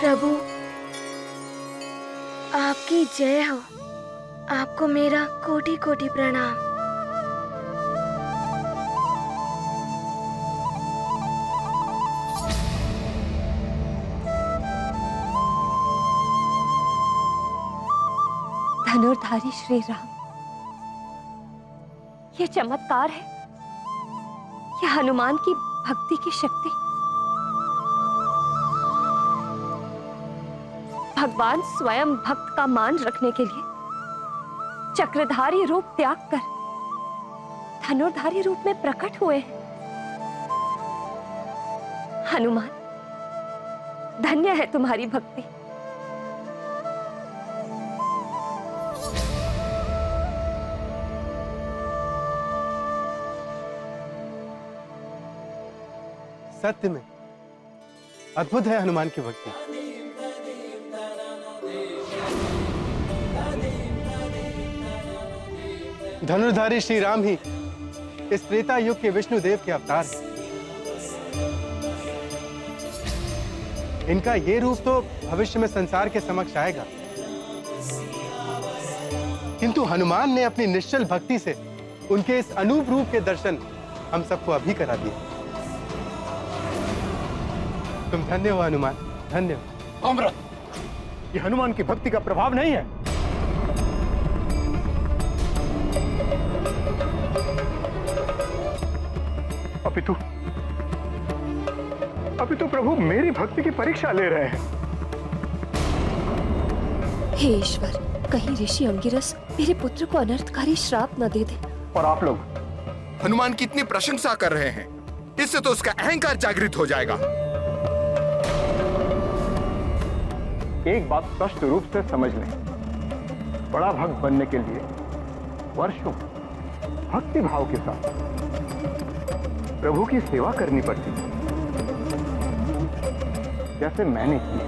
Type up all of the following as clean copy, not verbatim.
प्रभु, आपकी जय हो। आपको मेरा कोटि कोटि प्रणाम। धनुर्धारी श्री राम, ये चमत्कार है, ये हनुमान की भक्ति की शक्ति। भगवान स्वयं भक्त का मान रखने के लिए चक्रधारी रूप त्याग कर धनुर्धारी रूप में प्रकट हुए हैं। हनुमान, धन्य है तुम्हारी भक्ति। सत्य में अद्भुत है हनुमान की भक्ति। धनुर्धारी श्री राम ही इस त्रेता युग के विष्णु देव के अवतार हैं। इनका ये रूप तो भविष्य में संसार के समक्ष आएगा, किंतु हनुमान ने अपनी निश्चल भक्ति से उनके इस अनूप रूप के दर्शन हम सबको अभी करा दिए। तुम धन्य हो हनुमान, धन्य हो। अमृत, ये हनुमान की भक्ति का प्रभाव नहीं है। अपितु प्रभु मेरी भक्ति की परीक्षा ले रहे हैं। हे ईश्वर, कहीं ऋषि अंगिरस मेरे पुत्र को अनर्थकारी श्राप न दे दे। और आप लोग हनुमान की इतनी प्रशंसा कर रहे हैं, इससे तो उसका अहंकार जागृत हो जाएगा। एक बात स्पष्ट रूप से समझ लें, बड़ा भक्त बनने के लिए वर्षों भक्ति भाव के साथ प्रभु की सेवा करनी पड़ती है, जैसे मैंने की।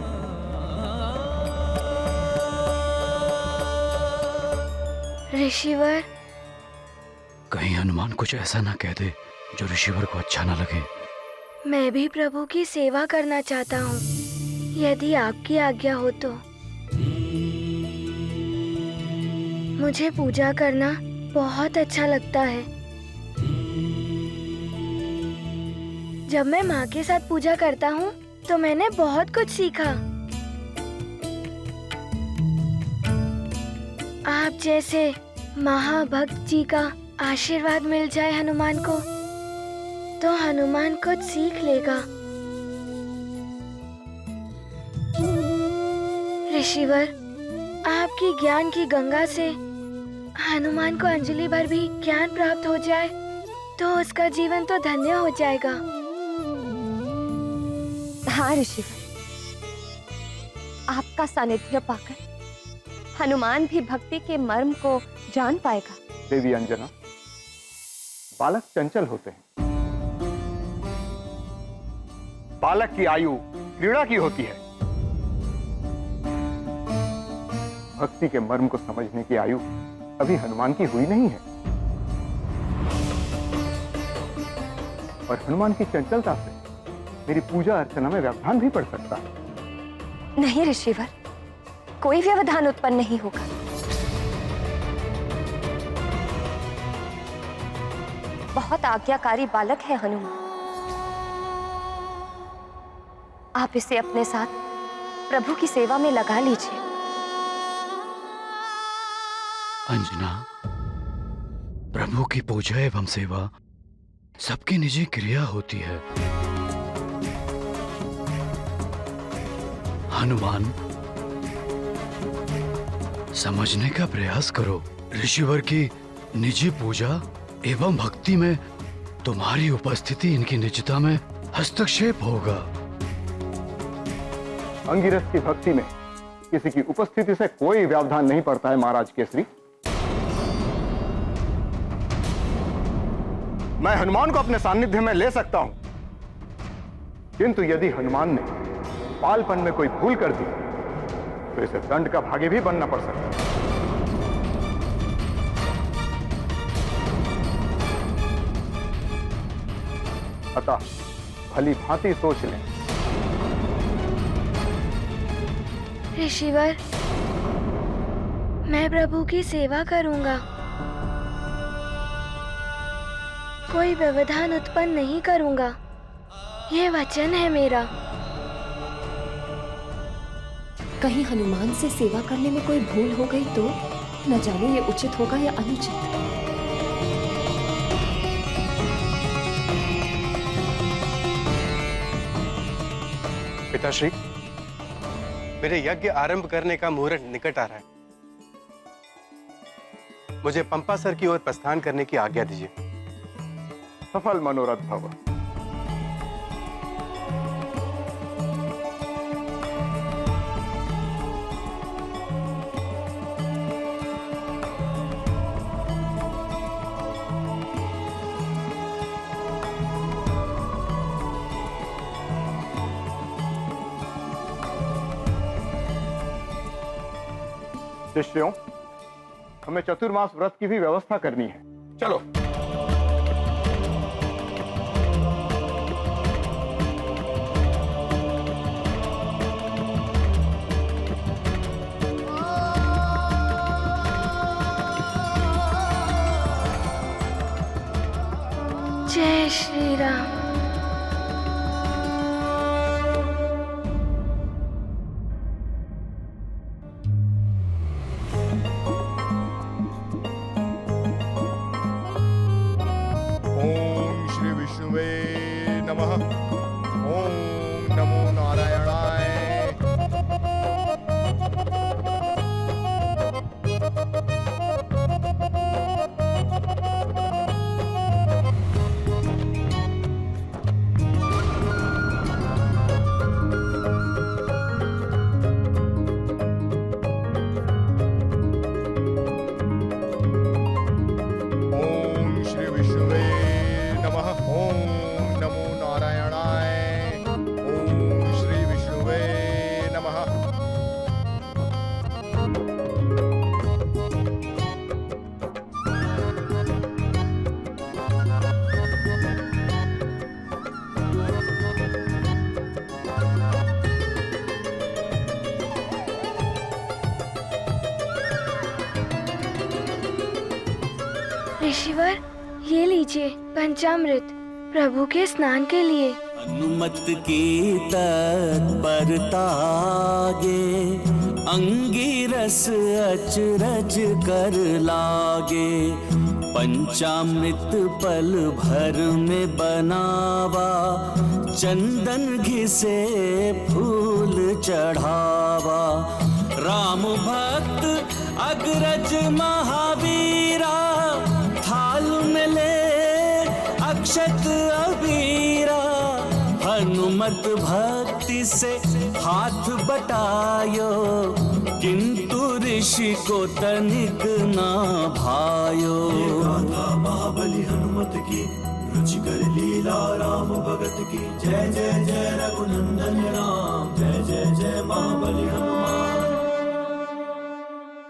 ऋषिवर, कहीं हनुमान कुछ ऐसा ना कह दे जो ऋषिवर को अच्छा ना लगे। मैं भी प्रभु की सेवा करना चाहता हूँ, यदि आपकी आज्ञा हो तो। मुझे पूजा करना बहुत अच्छा लगता है। जब मैं माँ के साथ पूजा करता हूँ तो मैंने बहुत कुछ सीखा। आप जैसे महाभक्त जी का आशीर्वाद मिल जाए हनुमान को, तो हनुमान कुछ सीख लेगा। ऋषिवर, आपकी ज्ञान की गंगा से हनुमान को अंजलि भर भी ज्ञान प्राप्त हो जाए तो उसका जीवन तो धन्य हो जाएगा। हाँ ऋषिवर, आपका सानिध्य पाकर हनुमान भी भक्ति के मर्म को जान पाएगा। देवी अंजना, बालक चंचल होते हैं। बालक की आयु क्रीड़ा की होती है। भक्ति के मर्म को समझने की आयु अभी हनुमान की हुई नहीं है। और हनुमान की चंचलता से मेरी पूजा अर्चना में व्यवधान भी पड़ सकता है। नहीं ऋषिवर, कोई व्यवधान उत्पन्न नहीं होगा। बहुत आज्ञाकारी बालक है हनुमान। आप इसे अपने साथ प्रभु की सेवा में लगा लीजिए। अंजना, प्रभु की पूजा एवं सेवा सबकी निजी क्रिया होती है। हनुमान, समझने का प्रयास करो। ऋषिवर की निजी पूजा एवं भक्ति में तुम्हारी उपस्थिति इनकी निजता में हस्तक्षेप होगा। अंगिरस की भक्ति में किसी की उपस्थिति से कोई व्यवधान नहीं पड़ता है महाराज केसरी। मैं हनुमान को अपने सानिध्य में ले सकता हूं, किंतु यदि हनुमान ने बालपन में कोई भूल कर दी तो इसे दंड का भागी भी बनना पड़ सकता है। अतः भली भांति सोच लें। ऋषिवर, मैं प्रभु की सेवा करूंगा। कोई व्यवधान उत्पन्न नहीं करूंगा, ये वचन है मेरा। कहीं हनुमान से सेवा करने में कोई भूल हो गई तो न जाने ये उचित होगा या अनुचित। पिताश्री, मेरे यज्ञ आरंभ करने का मुहूर्त निकट आ रहा है। मुझे पंपासर की ओर प्रस्थान करने की आज्ञा दीजिए। सफल मनोरथ भव। शिष्यों, हमें चतुर्मास व्रत की भी व्यवस्था करनी है। चलो। जय श्री राम। ओम श्री विष्णुवे नमः। ओम नमो नारायणाय। ओम श्री विष्णुवे नमः। ओम नमो नारायणाय। ओम श्री विष्णुवे नमः। ऋषिवर, ये लीजिए पंचामृत प्रभु के स्नान के लिए। अनुमत की तत्परता गे, अंगिरस अचरज कर लागे। पंचामृत पल भर में बनावा, चंदन घिसे फूल चढ़ावा। राम भक्त अग्रज महावीरा, थाल में ले अक्षत अबीरा। हनुमत भक्ति से हाथ बटायो, किंतु ऋषि को तनिक ना भायो। महाबली हनुमत की, रुचिकर लीला राम भगत की। जय जय जय रघुनंदन राम, जय जय जय महाबली हनुमान।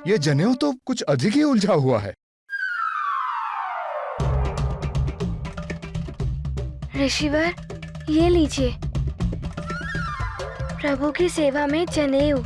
ये जनेऊ तो कुछ अधिक ही उलझा हुआ है। ऋषिवर, ये लीजिए प्रभु की सेवा में जनेऊ।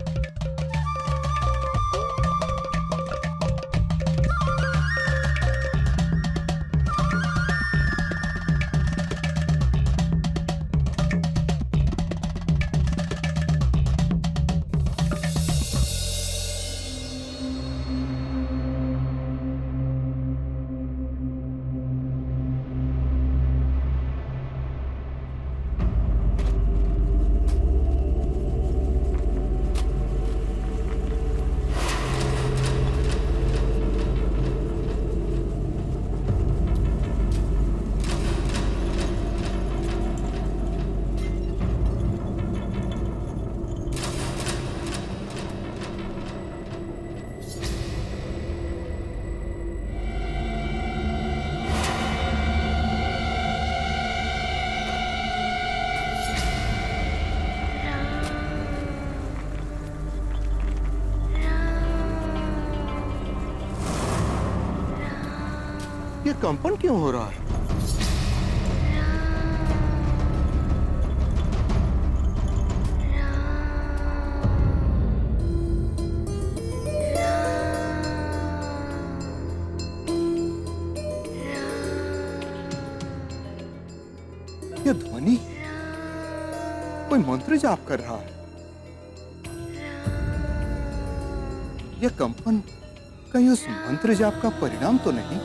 ये कंपन क्यों हो रहा है? कोई मंत्र जाप कर रहा है। यह कंपन कहीं उस मंत्र जाप का परिणाम तो नहीं?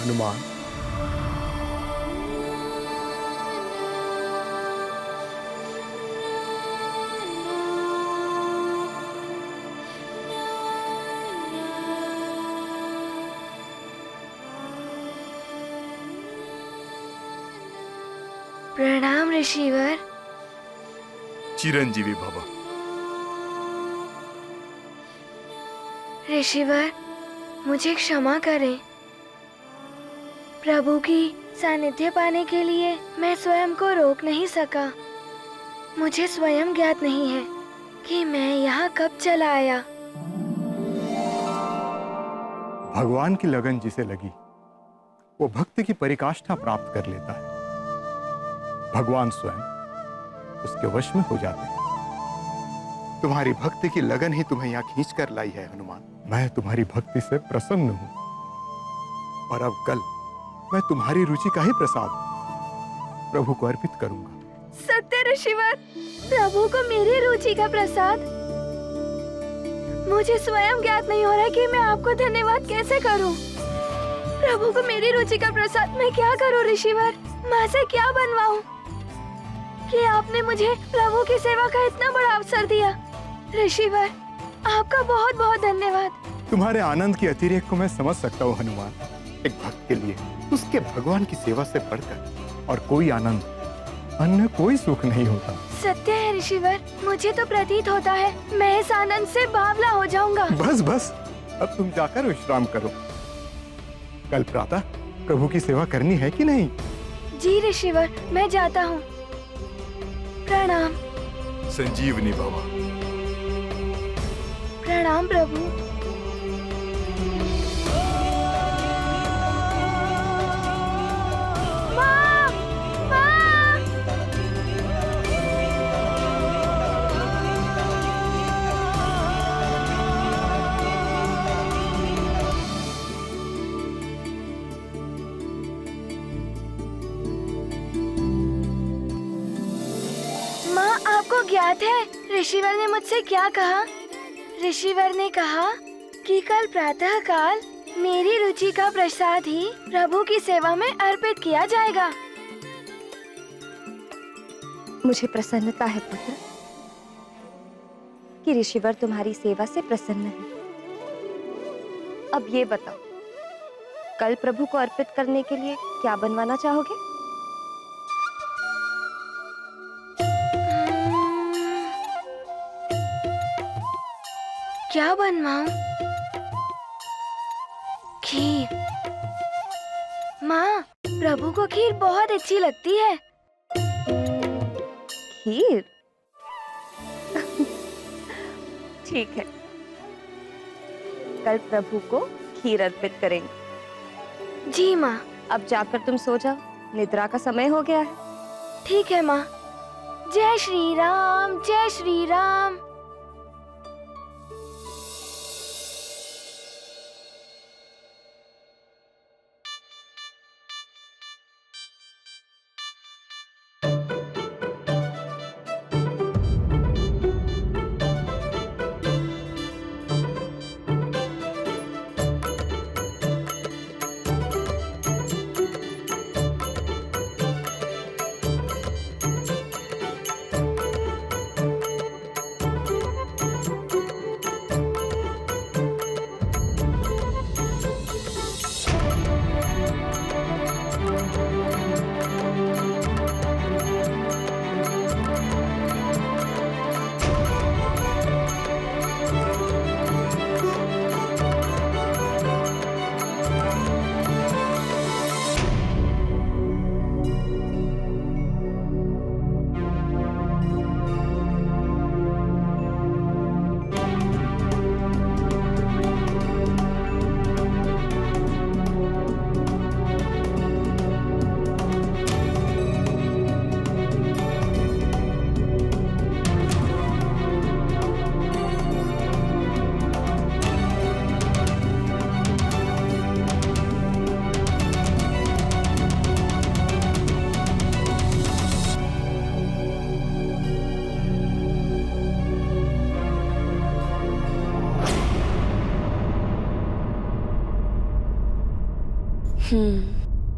हनुमान, प्रणाम ऋषिवर। चिरंजीवी भव। ऋषिवर, मुझे क्षमा करें। प्रभु की सानिध्य पाने के लिए मैं स्वयं को रोक नहीं सका। मुझे स्वयं ज्ञात नहीं है कि मैं यहाँ कब चला आया। भगवान की लगन जिसे लगी वो भक्ति की परिकाष्ठा प्राप्त कर लेता है। भगवान स्वयं उसके वश में हो जाते हैं। तुम्हारी भक्ति की लगन ही तुम्हें यहाँ खींच कर लाई है हनुमान। मैं तुम्हारी भक्ति से प्रसन्न हूं और अब कल मैं तुम्हारी रुचि का ही प्रसाद प्रभु को अर्पित करूंगा। सत्य ऋषिवर, प्रभु को मेरी रुचि का प्रसाद। मुझे स्वयं ज्ञात नहीं हो रहा कि मैं आपको धन्यवाद कैसे करूं। प्रभु को मेरी रुचि का प्रसाद मैं क्या करूं ऋषिवर? माँ से क्या बनवाऊं कि आपने मुझे प्रभु की सेवा का इतना बड़ा अवसर दिया। ऋषिवर, आपका बहुत बहुत धन्यवाद। तुम्हारे आनंद की अतिरेक को मैं समझ सकता हूँ हनुमान। एक भक्त के लिए उसके भगवान की सेवा से बढ़कर और कोई आनंद, अन्य कोई सुख नहीं होता। सत्य है ऋषिवर, मुझे तो प्रतीत होता है मैं इस आनंद से बावला हो जाऊंगा। बस बस, अब तुम जाकर विश्राम करो। कल प्रातः प्रभु की सेवा करनी है कि नहीं? जी ऋषिवर, मैं जाता हूँ। प्रणाम। संजीवनी भव। प्रणाम प्रभु। माँ! माँ! माँ, आपको ज्ञात है ऋषिवर ने मुझसे क्या कहा? ऋषिवर ने कहा कि कल प्रातः काल मेरी रुचि का प्रसाद ही प्रभु की सेवा में अर्पित किया जाएगा। मुझे प्रसन्नता है पुत्र कि ऋषिवर तुम्हारी सेवा से प्रसन्न है। अब ये बताओ, कल प्रभु को अर्पित करने के लिए क्या बनवाना चाहोगे? क्या बनवाऊं? खीर। माँ, प्रभु को खीर बहुत अच्छी लगती है। खीर? ठीक है, कल प्रभु को खीर अर्पित करेंगे। जी माँ। अब जाकर तुम सो जाओ, निद्रा का समय हो गया है। ठीक है माँ। जय श्री राम, जय श्री राम।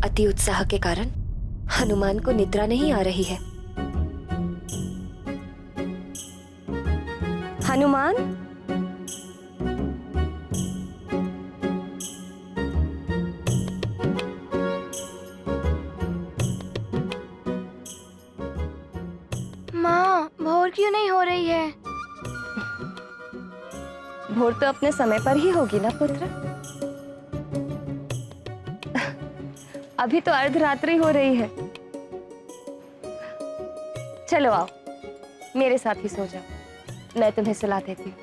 अति उत्साह के कारण हनुमान को निद्रा नहीं आ रही है। हनुमान, माँ, भोर क्यों नहीं हो रही है? भोर तो अपने समय पर ही होगी ना पुत्र। अभी तो अर्धरात्रि हो रही है। चलो आओ, मेरे साथ ही सो जाओ, मैं तुम्हें सुला देती हूँ।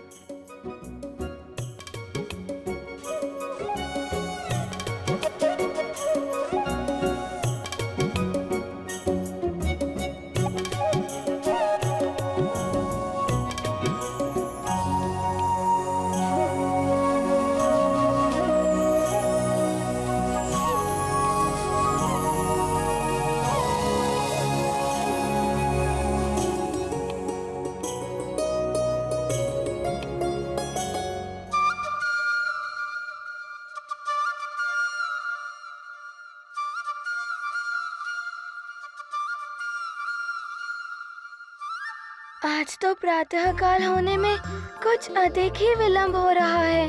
आज तो प्रातः काल होने में कुछ अधिक ही विलंब हो रहा है।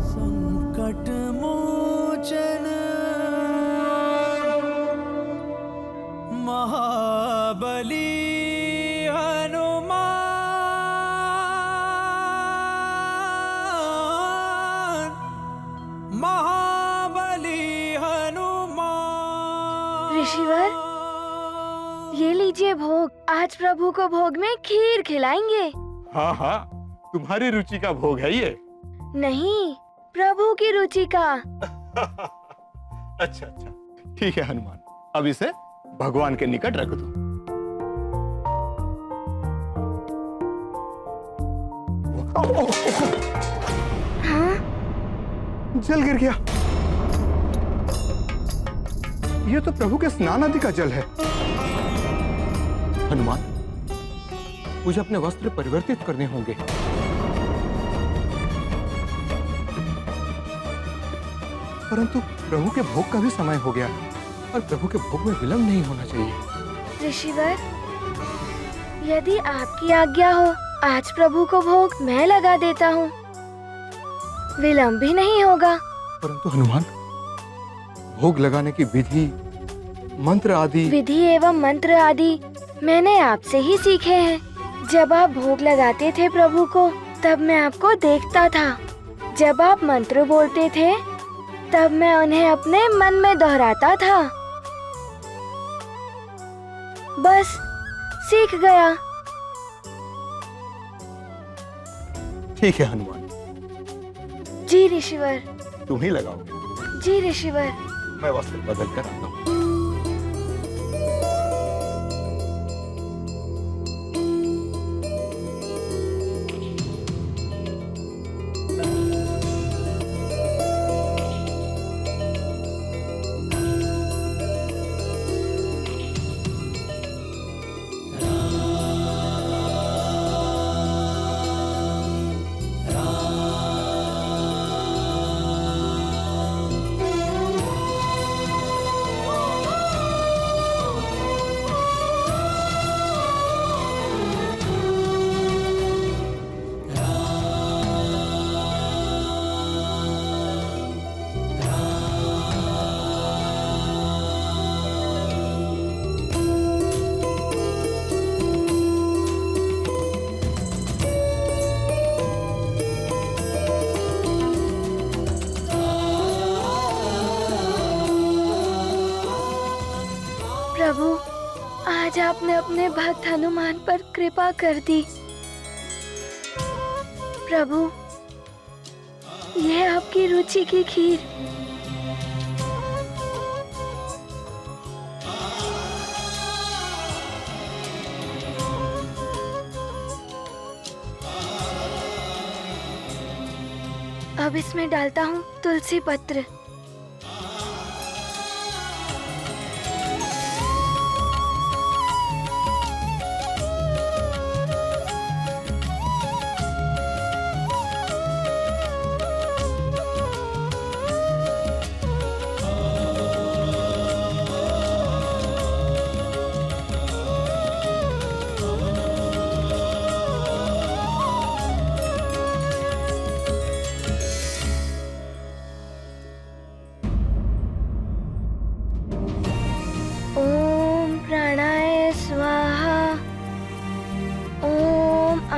संकट मोचन महाबली हनुमान, महाबली हनुमान। ऋषिवर, ये लीजिए भोग। आज प्रभु को भोग में खीर खिलाएंगे। हाँ हाँ, तुम्हारी रुचि का भोग है ये। नहीं, प्रभु की रुचि का। अच्छा अच्छा, ठीक है हनुमान, अब इसे भगवान के निकट रख दो। हाँ? जल गिर गया। ये तो प्रभु के स्नान आदि का जल है। हनुमान, मुझे अपने वस्त्र परिवर्तित करने होंगे। परंतु प्रभु के भोग का भी समय हो गया है और प्रभु के भोग में विलंब नहीं होना चाहिए। ऋषिवर, यदि आपकी आज्ञा हो, आज प्रभु को भोग मैं लगा देता हूँ। विलंब भी नहीं होगा। परंतु हनुमान, भोग लगाने की विधि एवं मंत्र आदि मैंने आपसे ही सीखे हैं। जब आप भोग लगाते थे प्रभु को, तब मैं आपको देखता था। जब आप मंत्र बोलते थे, तब मैं उन्हें अपने मन में दोहराता था। बस सीख गया। ठीक है हनुमान, जी ऋषिवर। तुम ही लगाओगे। जी ऋषिवर। मैं वस्त्र बदल कर आता हूँ। प्रभु, आज आपने अपने भक्त हनुमान पर कृपा कर दी। प्रभु, यह आपकी रुचि की खीर। अब इसमें डालता हूँ तुलसी पत्र।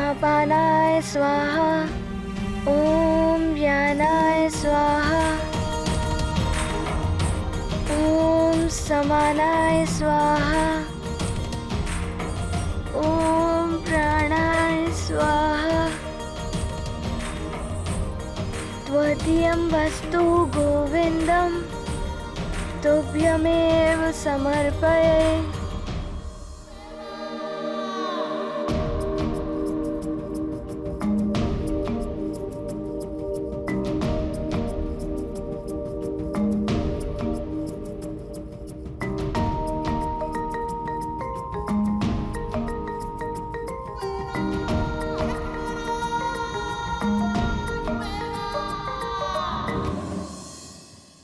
अपानाय स्वाहा, ओम व्यानाय स्वाहा, ओम समानाय स्वाहा, ओम प्राणाय स्वाहा। त्वदीयं वस्तु गोविंदम तुभ्यमेव समर्पये।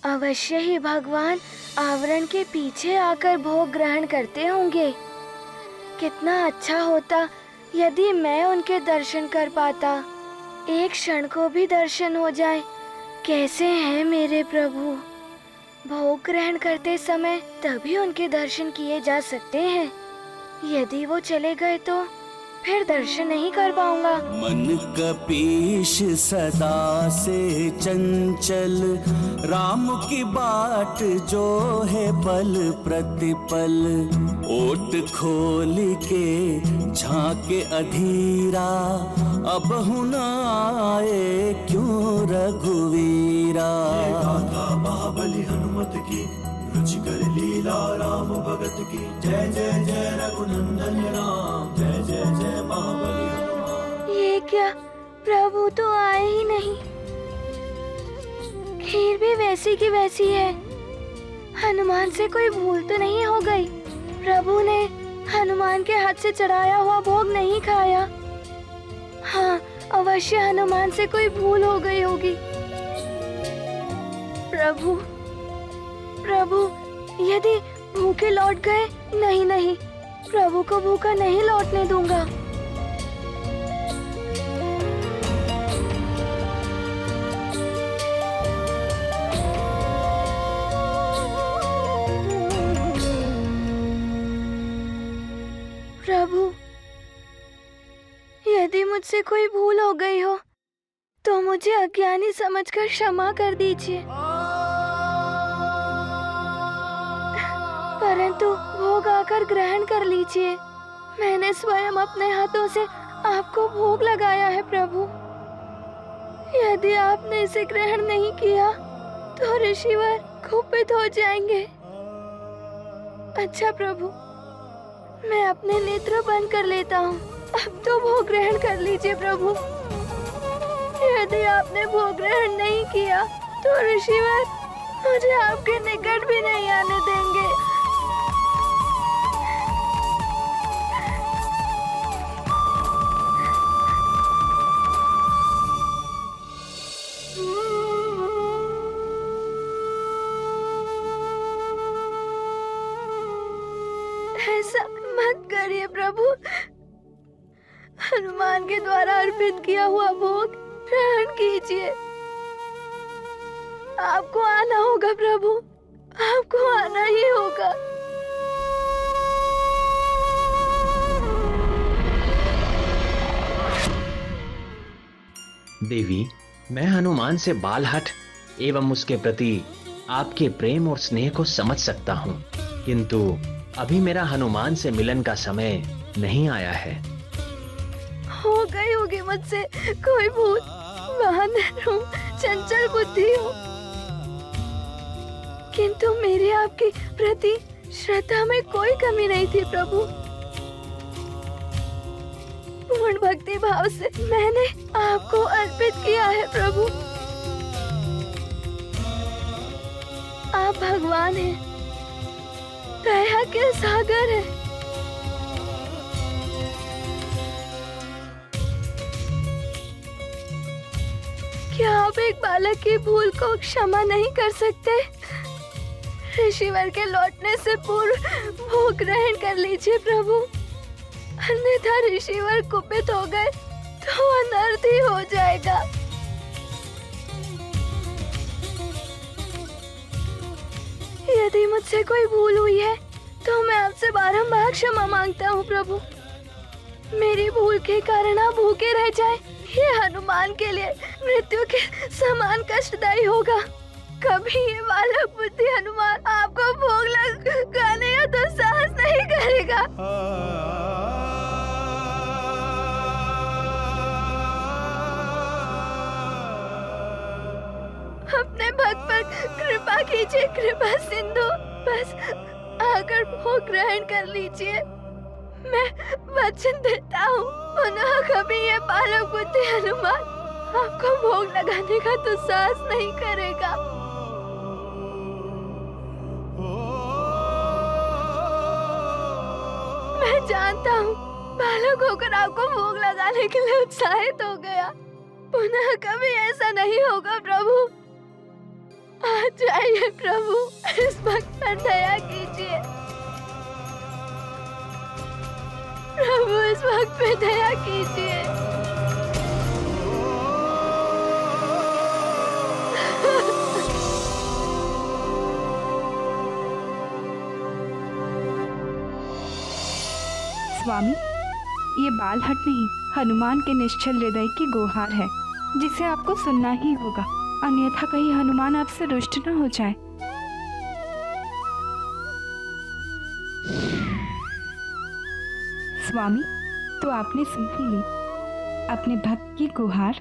अवश्य ही भगवान आवरण के पीछे आकर भोग ग्रहण करते होंगे। कितना अच्छा होता यदि मैं उनके दर्शन कर पाता। एक क्षण को भी दर्शन हो जाए। कैसे हैं मेरे प्रभु। भोग ग्रहण करते समय तभी उनके दर्शन किए जा सकते हैं। यदि वो चले गए तो फिर दर्शन नहीं कर पाऊंगा। मन कपीश सदा से चंचल, राम की बाट जो है पल प्रतिपल। ओट खोल के झांके अधीरा, अब हुन आए क्यों रघुवीरा। गाथा महाबली हनुमत की, रुचिकर लीला राम भगत की। जय जय जय रघुनंदन राम, जय जय जय महाबली हनुमान। ये क्या, प्रभु तो आए ही नहीं। खीर भी वैसी की वैसी है। हनुमान से कोई भूल तो नहीं हो गई। प्रभु ने हनुमान के हाथ से चढ़ाया हुआ भोग नहीं खाया। हाँ, अवश्य हनुमान से कोई भूल हो गई होगी। प्रभु। प्रभु, यदि भूखे लौट गए, नहीं नहीं, प्रभु को भूखा नहीं लौटने दूंगा। प्रभु, यदि मुझसे कोई भूल हो गई हो तो मुझे अज्ञानी समझकर क्षमा कर दीजिए, परंतु भोग आकर ग्रहण कर लीजिए। मैंने स्वयं अपने हाथों से आपको भोग लगाया है प्रभु। यदि आपने इसे ग्रहण नहीं किया तो ऋषिवर कुपित हो जाएंगे। अच्छा प्रभु, मैं अपने नेत्र बंद कर लेता हूँ। अब तो भोग ग्रहण कर लीजिए प्रभु। यदि आपने भोग ग्रहण नहीं किया तो ऋषिवर मुझे आपके निकट भी नहीं आने देंगे। ऐसा मत करिए प्रभु। हनुमान के द्वारा अर्पित किया हुआ भोग ग्रहण कीजिए। आपको आना होगा प्रभु, आपको आना ही होगा। देवी, मैं हनुमान से बालहठ एवं उसके प्रति आपके प्रेम और स्नेह को समझ सकता हूँ, किंतु अभी मेरा हनुमान से मिलन का समय नहीं आया है। हो गई होगी मुझसे कोई भूल, बहादुर हूँ, चंचल बुद्धि हूँ, किंतु मेरे आपके प्रति श्रद्धा में कोई कमी नहीं थी प्रभु। पूर्ण भक्ति भाव से मैंने आपको अर्पित किया है प्रभु। आप भगवान हैं, दया के सागर है। क्या आप एक बालक की भूल को क्षमा नहीं कर सकते? ऋषिवर के लौटने से पूर्व भोग ग्रहण कर लीजिए प्रभु, अन्यथा ऋषिवर कुपित हो गए तो अनर्थ ही हो जाएगा। यदि मुझसे कोई भूल हुई है तो मैं आपसे बारंबार क्षमा मांगता हूँ प्रभु। मेरी भूल के कारण आप भूखे रह जाए, ये हनुमान के लिए मृत्यु के समान कष्टदायी होगा। कभी ये बालक बुद्धि हनुमान आपको भोग लगाने का तो साहस नहीं करेगा। अपने भक्त पर कृपा कीजिए, कृपा सिंधु, बस आकर भोग ग्रहण कर लीजिए। मैं वचन देता हूँ, पुनः कभी ये बालक बुद्धि हनुमान आपको भोग लगाने का तो साहस नहीं करेगा। मैं जानता हूँ बालक होकर आपको भोग लगाने के लिए उत्साहित हो गया, पुनः कभी ऐसा नहीं होगा प्रभु। आ जाइए प्रभु, इस भक्त पर दया कीजिए प्रभु, इस भक्त पे दया कीजिए। स्वामी, ये बालहट नहीं, हनुमान के निश्चल हृदय की गुहार है, जिसे आपको सुनना ही होगा, अन्यथा कहीं हनुमान आपसे रुष्ट न हो जाए। स्वामी, तो आपने सुन ही ली अपने भक्त की गुहार।